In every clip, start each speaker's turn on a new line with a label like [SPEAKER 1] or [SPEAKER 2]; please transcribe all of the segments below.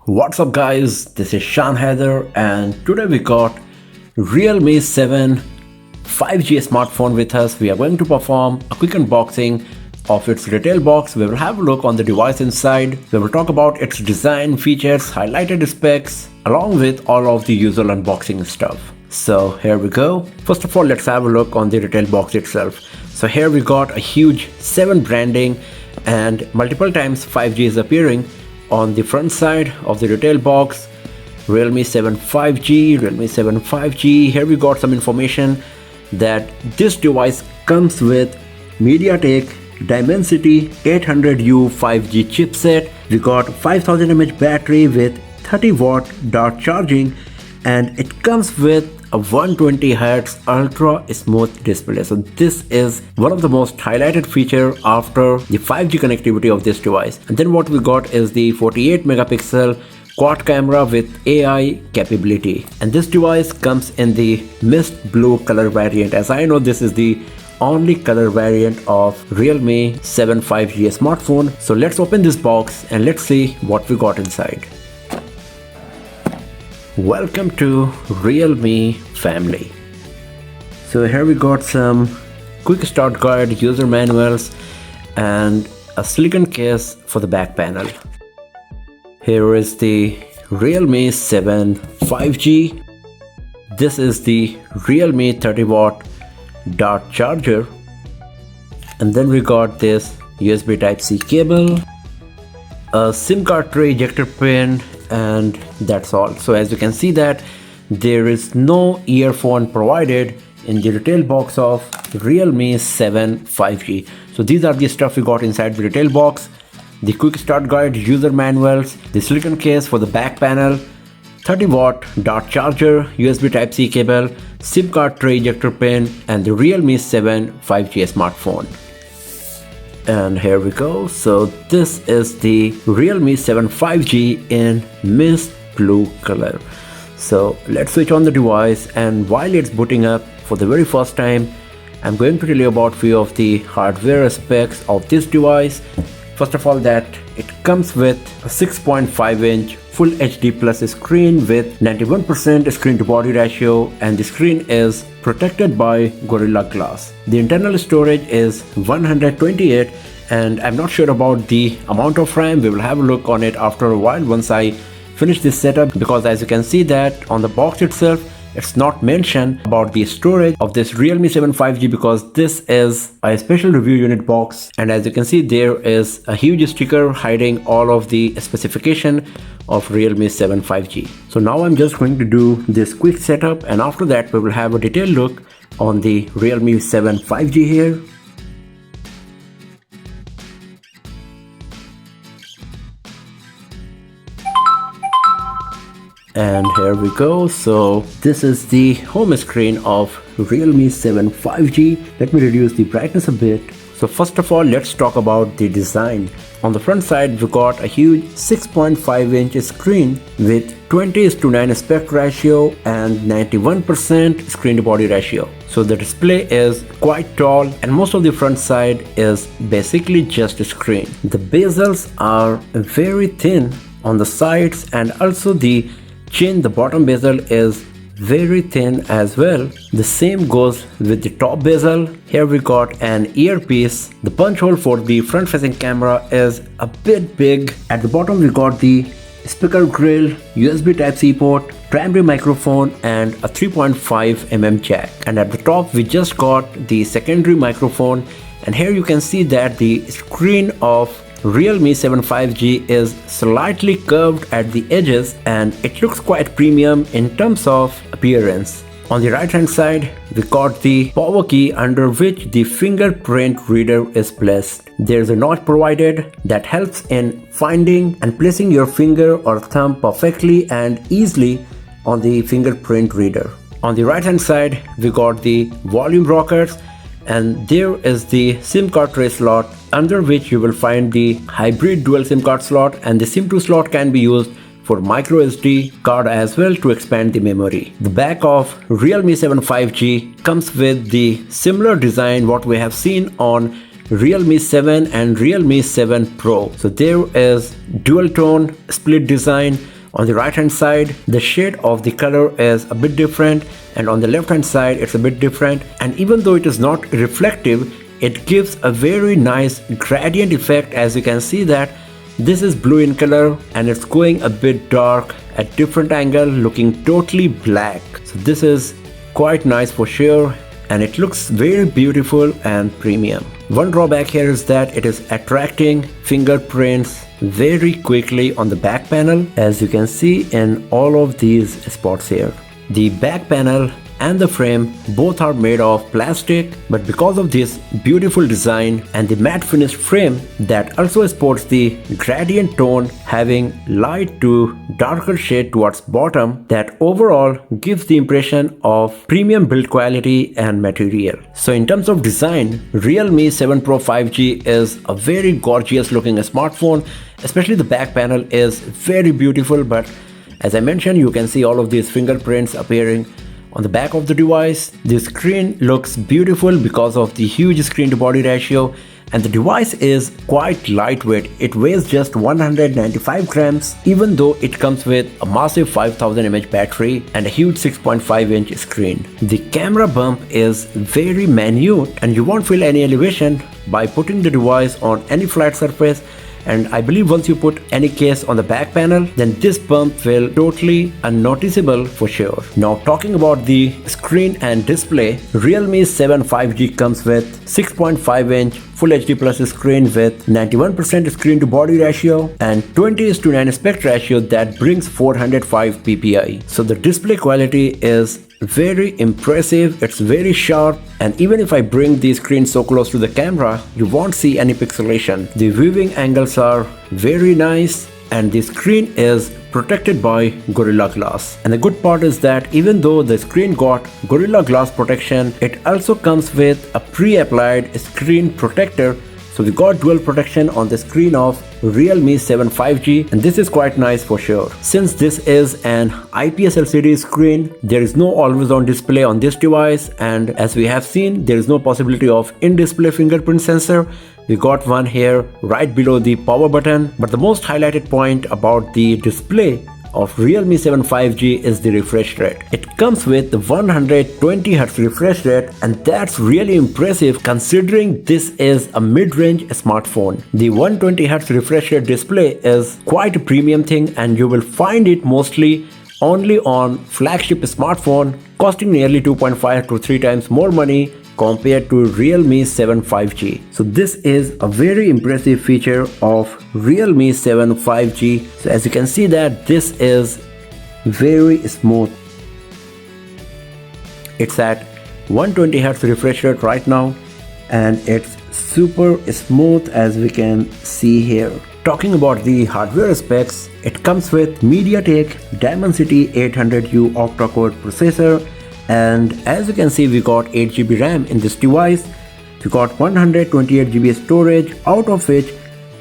[SPEAKER 1] What's up guys, this is Shan Heather and today we got Realme 7 5G smartphone with us. We are going to perform a quick unboxing of its retail box. We will have a look on the device inside. We will talk about its design, features, highlighted specs along with all of the usual unboxing stuff. So here we go. First of all, let's have a look on the retail box itself. So here we got a huge 7 branding and multiple times 5G is appearing on the front side of the retail box. Realme 7 5G, Realme 7 5G. Here we got some information that this device comes with MediaTek Dimensity 800U 5G chipset. We got 5000 mAh battery with 30 watt dart charging, and it comes with a 120Hz ultra smooth display. So this is one of the most highlighted feature after the 5G connectivity of this device. And then what we got is the 48 megapixel quad camera with AI capability. And this device comes in the mist blue color variant. As I know, this is the only color variant of Realme 7 5G smartphone. So let's open this box and let's see what we got inside. Welcome to Realme family. So here we got some quick start guide, user manuals, and a silicon case for the back panel. Here is the Realme 7 5G. This is the Realme 30 watt dart charger. And then we got this USB Type-C cable, a SIM card tray ejector pin, and that's all. So as you can see that there is no earphone provided in the retail box of Realme 7 5G. So these are the stuff we got inside the retail box: the quick start guide, user manuals, the silicon case for the back panel, 30 watt dart charger, USB Type-C cable, SIM card tray ejector pin, and the Realme 7 5G smartphone. And here we go. So this is the Realme 7 5G in mist blue color. So let's switch on the device, and while it's booting up for the very first time, I'm going to tell you about few of the hardware specs of this device. First of all, that it comes with a 6.5-inch Full HD Plus screen with 91% screen to body ratio, and the screen is protected by Gorilla Glass. The internal storage is 128, and I'm not sure about the amount of RAM. We will have a look on it after a while once I finish this setup, because as you can see that on the box itself, it's not mentioned about the storage of this Realme 7 5G, because this is a special review unit box. And as you can see, there is a huge sticker hiding all of the specification of Realme 7 5G. So now I'm just going to do this quick setup, and after that we will have a detailed look on the Realme 7 5G here. And here we go. So this is the home screen of Realme 7 5G. Let me reduce the brightness a bit. So first of all, let's talk about the design. On the front side, we got a huge 6.5-inch screen with 20:9 aspect ratio and 91% screen to body ratio. So the display is quite tall, and most of the front side is basically just a screen. The bezels are very thin on the sides, and also the chin, the bottom bezel is very thin as well. The same goes with the top bezel. Here we got an earpiece. The punch hole for the front facing camera is a bit big. At the bottom we got the speaker grill, USB Type-C port, primary microphone, and a 3.5mm jack. And at the top we just got the secondary microphone. And here you can see that the screen of Realme 7 5G is slightly curved at the edges, and it looks quite premium in terms of appearance. On the right hand side, we got the power key under which the fingerprint reader is placed. There is a notch provided that helps in finding and placing your finger or thumb perfectly and easily on the fingerprint reader. On the right hand side, we got the volume rockers, and there is the SIM card tray slot under which you will find the hybrid dual SIM card slot, and the SIM2 slot can be used for micro SD card as well to expand the memory. The back of Realme 7 5G comes with the similar design what we have seen on Realme 7 and Realme 7 Pro. So there is dual tone split design On the right hand side, the shade of the color is a bit different, and on the left hand side it's a bit different, and even though it is not reflective, it gives a very nice gradient effect. As you can see that this is blue in color and it's going a bit dark at different angle, looking totally black. So this is quite nice for sure, and it looks very beautiful and premium. One drawback here is that it is attracting fingerprints very quickly on the back panel, as you can see in all of these spots here. The back panel and the frame both are made of plastic, but because of this beautiful design and the matte finished frame that also sports the gradient tone having light to darker shade towards bottom, that overall gives the impression of premium build quality and material. So in terms of design, Realme 7 Pro 5G is a very gorgeous looking smartphone, especially the back panel is very beautiful, but as I mentioned, you can see all of these fingerprints appearing on the back of the device. The screen looks beautiful because of the huge screen to body ratio, and the device is quite lightweight. It weighs just 195 grams, even though it comes with a massive 5000 mAh battery and a huge 6.5-inch screen. The camera bump is very minute and you won't feel any elevation by putting the device on any flat surface. And I believe once you put any case on the back panel, then this bump will totally unnoticeable for sure. Now talking about the screen and display, Realme 7 5G comes with 6.5-inch Full HD Plus screen with 91% screen to body ratio and 20:9 aspect ratio that brings 405 ppi. So the display quality is very impressive, it's very sharp, and even if I bring the screen so close to the camera, you won't see any pixelation. The viewing angles are very nice and the screen is protected by Gorilla Glass. And the good part is that even though the screen got Gorilla Glass protection, it also comes with a pre-applied screen protector. So we got dual protection on the screen of Realme 7 5G, and this is quite nice for sure. Since this is an IPS LCD screen, there is no always on display on this device, and as we have seen, there is no possibility of in-display fingerprint sensor. We got one here right below the power button, but the most highlighted point about the display of Realme 7 5G is the refresh rate. It comes with the 120Hz refresh rate, and that's really impressive considering this is a mid-range smartphone. The 120Hz refresh rate display is quite a premium thing, and you will find it mostly only on flagship smartphone, costing nearly 2.5 to 3 times more money compared to Realme 7 5G. So this is a very impressive feature of Realme 7 5G. So as you can see that this is very smooth. It's at 120Hz refresh rate right now, and it's super smooth as we can see here. Talking about the hardware specs, it comes with MediaTek Dimensity 800U octa-core processor, and as you can see, we got 8GB RAM in this device. We got 128GB storage, out of which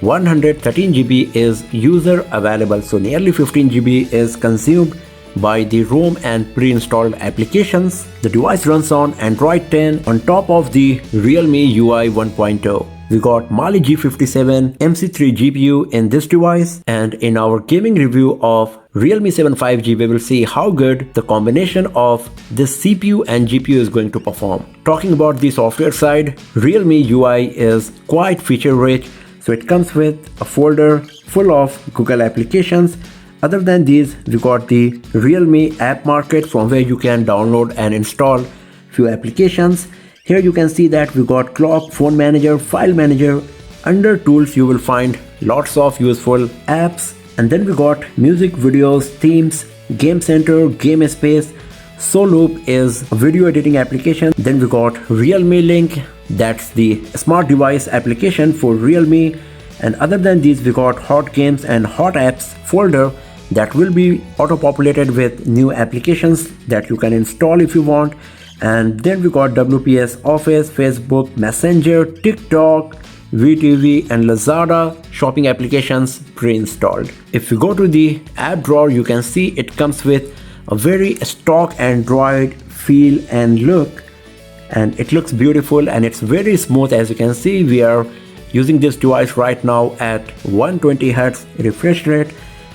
[SPEAKER 1] 113GB is user available, so nearly 15GB is consumed by the ROM and pre-installed applications. The device runs on Android 10 on top of the Realme UI 1.0. We got Mali G57 MC3 GPU in this device, and in our gaming review of Realme 7 5G, we will see how good the combination of this CPU and GPU is going to perform. Talking about the software side, Realme UI is quite feature rich, so it comes with a folder full of Google applications. Other than these, we got the Realme App Market from where you can download and install few applications. Here you can see that we got Clock, Phone Manager, File Manager. Under Tools you will find lots of useful apps, and then we got Music, Videos, Themes, Game Center, Game Space. Soloop is a video editing application. Then we got Realme Link, that's the smart device application for Realme. And other than these, we got Hot Games and Hot Apps folder that will be auto-populated with new applications that you can install if you want. And then we got WPS Office, Facebook, Messenger, TikTok, VTV and Lazada shopping applications pre-installed. If you go to the app drawer, you can see it comes with a very stock Android feel and look, and it looks beautiful and it's very smooth. As you can see, we are using this device right now at 120Hz refresh rate,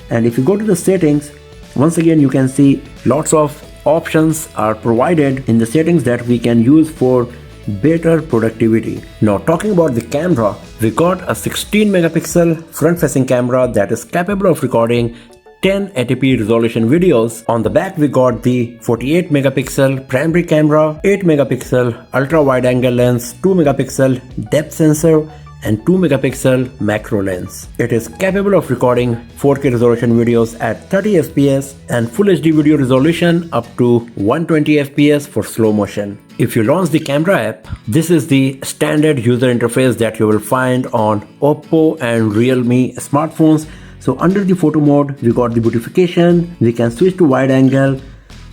[SPEAKER 1] And if you go to the settings, once again you can see lots of options are provided in the settings that we can use for better productivity. Now talking about the camera, we got a 16 megapixel front facing camera that is capable of recording 1080p resolution videos. On the back we got the 48 megapixel primary camera, 8 megapixel ultra wide angle lens, 2 megapixel depth sensor and 2 megapixel macro lens. It is capable of recording 4K resolution videos at 30 fps and full HD video resolution up to 120 fps for slow motion. If you launch the camera app, this is the standard user interface that you will find on Oppo and Realme smartphones. So under the photo mode, we got the beautification, we can switch to wide angle.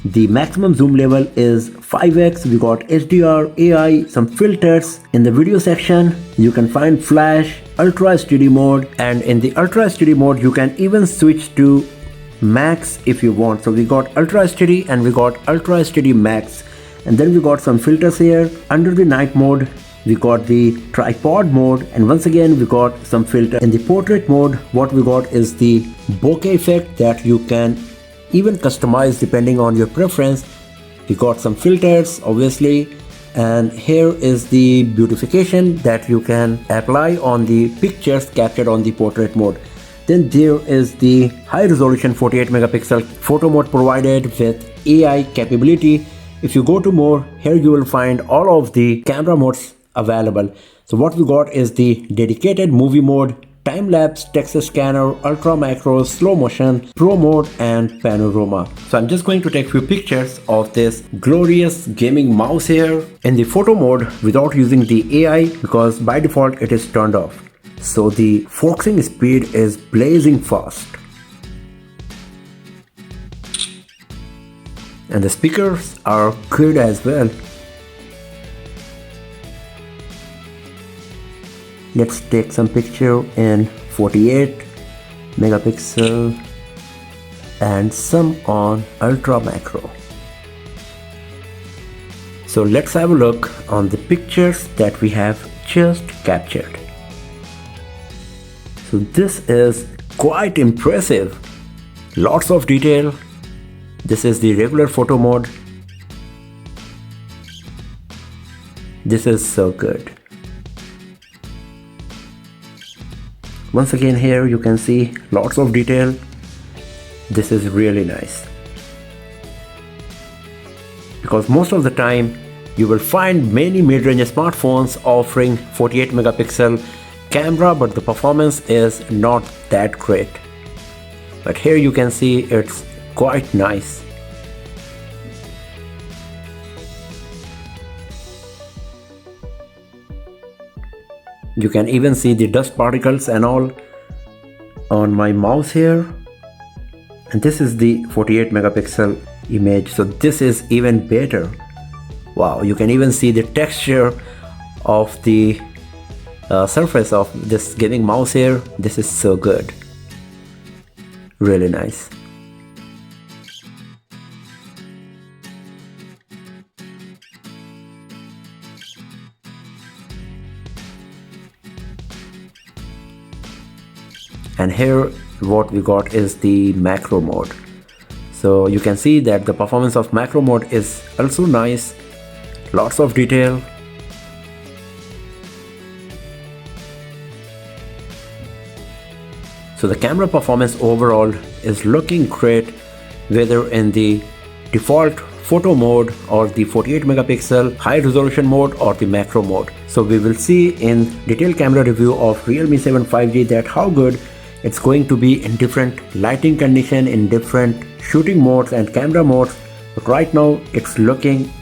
[SPEAKER 1] The maximum zoom level is 5x. We got HDR, AI, some filters. In the video section, you can find flash, ultra HD mode, and in the ultra HD mode, you can even switch to max if you want. So we got ultra HD and we got ultra HD max. And then we got some filters here. Under the night mode, we got the tripod mode, and once again we got some filter. In the portrait mode, what we got is the bokeh effect that you can even customize depending on your preference. We got some filters obviously, and here is the beautification that you can apply on the pictures captured on the portrait mode. Then there is the high resolution 48 megapixel photo mode provided with AI capability. If you go to more, here you will find all of the camera modes available. So what we got is the dedicated movie mode, time-lapse, text scanner, ultra macro, slow motion, pro mode and panorama. So I'm just going to take few pictures of this glorious gaming mouse here in the photo mode without using the AI because by default it is turned off. So the focusing speed is blazing fast. And the speakers are good as well. Let's take some picture in 48 megapixel and some on ultra macro. So let's have a look on the pictures that we have just captured. So this is quite impressive. Lots of detail. This is the regular photo mode. This is so good. Once again here you can see lots of detail. This is really nice. Because most of the time you will find many mid-range smartphones offering 48 megapixel camera, but the performance is not that great. But here you can see it's quite nice. You can even see the dust particles and all on my mouse here. And this is the 48 megapixel image. So this is even better. Wow, you can even see the texture of the surface of this gaming mouse here. This is so good. Really nice. And here what we got is the macro mode. So you can see that the performance of macro mode is also nice. Lots of detail. So the camera performance overall is looking great, whether in the default photo mode or the 48 megapixel high resolution mode or the macro mode. So we will see in detailed camera review of Realme 7 5G that how good it's going to be in different lighting condition, in different shooting modes and camera modes. But right now it's looking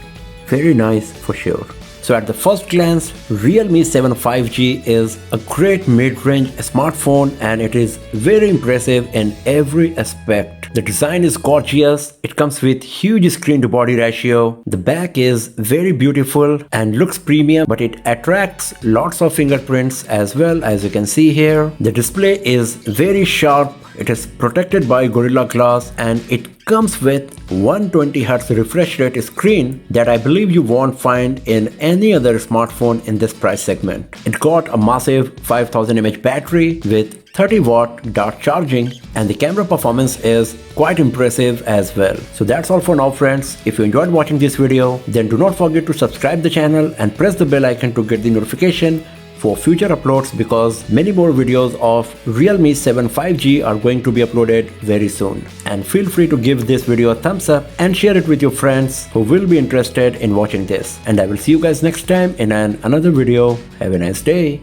[SPEAKER 1] very nice for sure. So at the first glance, Realme 7 5G is a great mid-range smartphone and it is very impressive in every aspect. The design is gorgeous, it comes with huge screen to body ratio, the back is very beautiful and looks premium, but it attracts lots of fingerprints as well, as you can see here. The display is very sharp, it is protected by Gorilla Glass and it comes with 120Hz refresh rate screen that I believe you won't find in any other smartphone in this price segment. It got a massive 5000 mAh battery with 30-watt dart charging, and the camera performance is quite impressive as well. So that's all for now, friends. If you enjoyed watching this video, then do not forget to subscribe the channel and press the bell icon to get the notification for future uploads, because many more videos of Realme 7 5G are going to be uploaded very soon. And feel free to give this video a thumbs up and share it with your friends who will be interested in watching this. And I will see you guys next time in another video. Have a nice day.